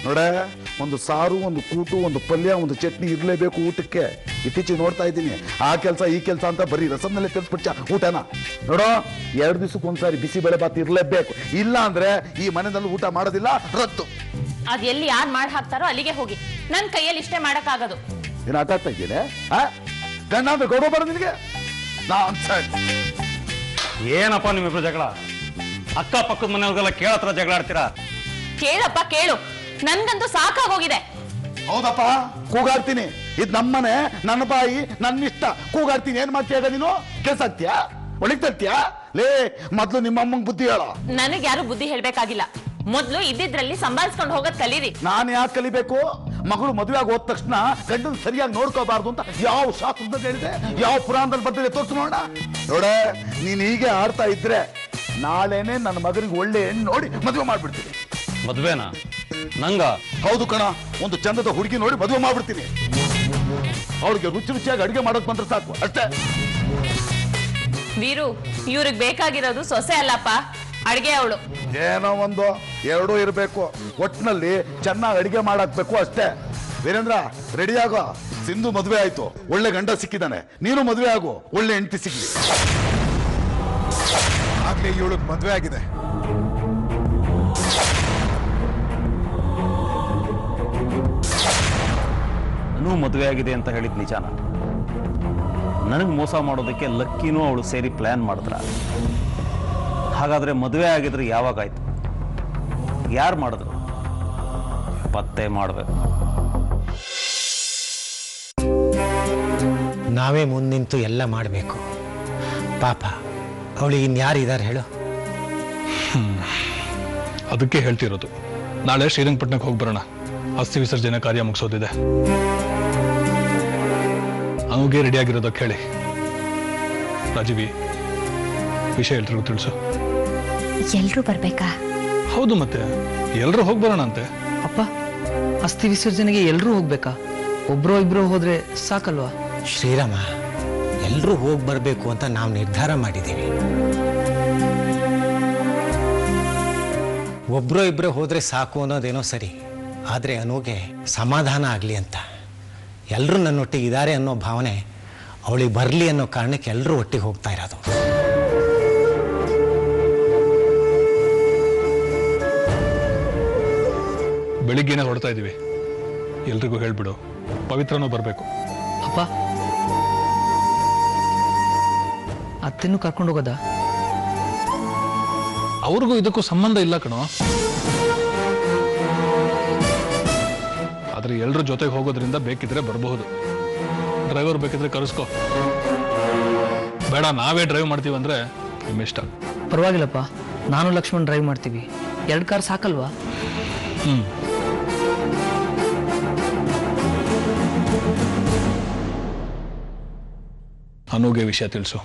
ನೋಡ, ಒಂದು ಸಾರು, ಒಂದು ಕೂಟು, ಒಂದು ಪಲ್ಯ, ಒಂದು ಚಟ್ನಿ ಇರಲೇಬೇಕು ಊಟಕ್ಕೆ. ಇತ್ತೀಚೆಗೆ ನೋಡ್ತಾ ಇದ್ದೀನಿ ಆ ಕೆಲಸ ಈ ಕೆಲಸ ಅಂತ ಬರೀ ರಸಂನಲ್ಲಿ ಕಲ್ಸ್ಬಿಡ್ಚ ಊಟನ. ನೋಡೋ, 2 ದಿವಸಕ್ಕೊಂದ್ಸಾರಿ ಬಿಸಿ ಬೇಳೆ ಬಾತ್ ಇರಲೇಬೇಕು. ಇಲ್ಲ ಅಂದ್ರೆ ಈ ಮನೆಯಲ್ಲಿ ಊಟ ಮಾಡೋದಿಲ್ಲ, ರದ್ದು. ಅದ್ ಎಲ್ಲಿ ಯಾರು ಮಾಡಿ ಹಾಕ್ತಾರೋ ಅಲ್ಲಿಗೆ ಹೋಗಿ. ನನ್ ಕೈಯಲ್ಲಿ ಇಷ್ಟೇ ಮಾಡಕ್ಕಾಗದು. ಏನ್ ಆಟ ಆಡ್ತಾ ಇದ್ದೀನಿ? ಗಂಡ ಅಂದ್ರೆ ಗೌರವ ಬರೋದು ನಿನಗೆ? ಏನಪ್ಪ ನಿಮ್ಮಿಬ್ರು ಜಗಳ? ಅಕ್ಕ ಪಕ್ಕದ ಮನೆಯವ್ರಿಗೆಲ್ಲ ಕೇಳತ್ರ ಜಗಳ ಆಡ್ತೀರಾ? ಕೇಳಪ್ಪ ಕೇಳು, ನನ್ಗಂತೂ ಸಾಕಾಗೋಗಿದೆ. ಹೌದಪ್ಪ, ಕೂಗಾಡ್ತೀನಿ. ಇದ್ ನಮ್ಮನೆ, ನನ್ನ ಬಾಯಿ, ನನ್ನ ಇಷ್ಟ. ಕೂಗಾಡ್ತೀನಿ. ಏನ್ ಮಾಡ್ತೀಯ ನೀನು? ಕೆಲ್ಸ ಆಗ್ತೀಯಾ? ಒಳಗ್ ತರ್ತೀಯಾ? ಲೇ, ಮೊದ್ಲು ನಿಮ್ಮ ಅಮ್ಮಂಗ್ ಬುದ್ಧಿ ಹೇಳ. ನನಗ್ ಯಾರು ಬುದ್ಧಿ ಹೇಳ್ಬೇಕಾಗಿಲ್ಲ. ಮೊದ್ಲು ಇದ್ದಿದ್ರಲ್ಲಿ ಸಂಭಾಳಿಸ್ಕೊಂಡು ಹೋಗೋದ್ ಕಲೀರಿ. ನಾನು ಯಾಕೆ ಕಲಿಬೇಕು? ಮಗಳು ಮದುವೆ ಆಗಿ ಹೋದ ತಕ್ಷಣ ಗಂಡನ ಸರಿಯಾಗಿ ನೋಡ್ಕೋಬಾರ್ದು ಅಂತ ಯಾವ ಶಾಸ್ತ್ರದಲ್ಲಿ ಹೇಳಿದೆ, ಯಾವ ಪುರಾಣದಲ್ಲಿ ಬರ್ತಿದೆ ತೋರ್ಸು ನೋಡ. ನೋಡ, ನೀನ್ ಹೀಗೆ ಆಡ್ತಾ ಇದ್ರೆ ನಾಳೆನೆ ನನ್ನ ಮಗನಿಗೆ ಒಳ್ಳೆ ಹೆಣ್ಣು ನೋಡಿ ಮದುವೆ ಮಾಡ್ಬಿಡ್ತೀನಿ. ಮದ್ವೆನಾ? ನಂಗ? ಹೌದು ಕಣ, ಒಂದು ಚಂದದ ಹುಡುಗಿ ನೋಡಿ ಮದುವೆ ಮಾಡ್ಬಿಡ್ತೀನಿ. ಅವಳಿಗೆ ರುಚಿ ರುಚಿಯಾಗಿ ಅಡಿಗೆ ಮಾಡೋಕ್ ಬಂದ್ರೆ ಸಾಕು, ಅಷ್ಟೇ. ವೀರು, ಇವ್ರಿಗೆ ಬೇಕಾಗಿರೋದು ಸೊಸೆ ಅಲ್ಲಪ್ಪ, ಅಡ್ಗೆ ಅವಳು. ಏನೋ ಒಂದು ಎರಡೂ ಇರಬೇಕು. ಒಟ್ಟಿನಲ್ಲಿ ಚೆನ್ನಾಗಿ ಅಡಿಗೆ ಮಾಡಾಕ್ಬೇಕು, ಅಷ್ಟೇ. ವೀರೇಂದ್ರ, ರೆಡಿ ಆಗೋ. ಸಿಂಧು ಮದುವೆ ಆಯ್ತು, ಒಳ್ಳೆ ಗಂಡ ಸಿಕ್ಕಿದ್ದಾನೆ. ನೀನು ಮದುವೆ ಆಗು, ಒಳ್ಳೆ ಹೆಂಡತಿ ಸಿಗ್ಲಿ. ಆಗ್ಲೇ ಇವಳಿಗೆ ಮದುವೆ ಆಗಿದೆ. ನನಗೂ ಮದುವೆ ಆಗಿದೆ ಅಂತ ಹೇಳಿದ್ ನಿಜಾನ? ನನಗೆ ಮೋಸ ಮಾಡೋದಕ್ಕೆ ಲಕ್ಕಿನೂ ಅವಳು ಸೇರಿ ಪ್ಲಾನ್ ಮಾಡಿದ್ರ? ಹಾಗಾದ್ರೆ ಮದುವೆ ಆಗಿದ್ರೆ ಯಾವಾಗಾಯ್ತು? ಯಾರು ಮಾಡಿದ್ರು? ಪತ್ತೆ ಮಾಡಬೇಕು. ನಾವೇ ಮುಂದಿಂತು ಎಲ್ಲ ಮಾಡಬೇಕು. ಪಾಪ ಅವಳಿಗೆ ಇನ್ಯಾರಿದ್ದಾರೆ ಹೇಳು? ಅದಕ್ಕೆ ಹೇಳ್ತಿರೋದು, ನಾಳೆ ಶ್ರೀರಂಗಪಟ್ಟಣಕ್ಕೆ ಹೋಗಿ ಬರೋಣ. ಅಸ್ಥಿ ವಿಸರ್ಜನೆ ಕಾರ್ಯ ಮುಗಿಸೋದಿದೆ. ಅವನಿಗೆ ರೆಡಿ ಆಗಿರೋದಕ್ಕೆ ಹೇಳಿ. ರಾಜೀವಿ, ವಿಷಯ ಎಲ್ರಿಗೂ ತಿಳಿಸು. ಎಲ್ರೂ ಬರ್ಬೇಕಾ? ಹೌದು, ಮತ್ತೆ ಎಲ್ರೂ ಹೋಗಿ ಬರೋಣ ಅಂತೆ. ಅಪ್ಪ, ಅಸ್ಥಿ ವಿಸರ್ಜನೆಗೆ ಎಲ್ರೂ ಹೋಗ್ಬೇಕಾ? ಒಬ್ರೋ ಇಬ್ರೋ ಹೋದ್ರೆ ಸಾಕಲ್ವಾ? ಶ್ರೀರಾಮ, ಎಲ್ರೂ ಹೋಗಿ ಬರಬೇಕು ಅಂತ ನಾವು ನಿರ್ಧಾರ ಮಾಡಿದ್ದೀವಿ. ಒಬ್ರೋ ಇಬ್ರೋ ಹೋದ್ರೆ ಸಾಕು ಅನ್ನೋದೇನೋ ಸರಿ, ಆದರೆ ಅನುಗೆ ಸಮಾಧಾನ ಆಗಲಿ ಅಂತ ಎಲ್ಲರೂ ನನ್ನೊಟ್ಟಿಗೆ ಇದ್ದಾರೆ ಅನ್ನೋ ಭಾವನೆ ಅವಳಿಗೆ ಬರಲಿ ಅನ್ನೋ ಕಾರಣಕ್ಕೆ ಎಲ್ಲರೂ ಒಟ್ಟಿಗೆ ಹೋಗ್ತಾ ಇರೋದು. ಬೆಳಿಗ್ಗೆನೆ ಹೊರಡ್ತಾ ಇದೀವಿ. ಎಲ್ರಿಗೂ ಹೇಳ್ಬಿಡು, ಪವಿತ್ರನೂ ಬರಬೇಕು. ಅಪ್ಪ, ಅತ್ತೆನೂ ಕರ್ಕೊಂಡು ಹೋಗೋದಾ? ಅವ್ರಿಗೂ ಇದಕ್ಕೂ ಸಂಬಂಧ ಇಲ್ಲ ಕಣೋ. ಆದ್ರೆ ಎಲ್ರ ಜೊತೆಗೆ ಹೋಗೋದ್ರಿಂದ ಬೇಕಿದ್ರೆ ಬರಬಹುದು. ಡ್ರೈವರ್ ಬೇಕಿದ್ರೆ ಕರೆಸ್ಕೋ. ಬೇಡ, ನಾವೇ ಡ್ರೈವ್ ಮಾಡ್ತೀವಿ ಅಂದ್ರೆ ನಿಮ್ಮಿಷ್ಟ. ಪರವಾಗಿಲ್ಲಪ್ಪ, ನಾನು ಲಕ್ಷ್ಮಣ್ ಡ್ರೈವ್ ಮಾಡ್ತೀವಿ. 2 ಕಾರ್ ಸಾಕಲ್ವಾ? ಅನುಗೆ ವಿಷಯ ತಿಳಿಸು.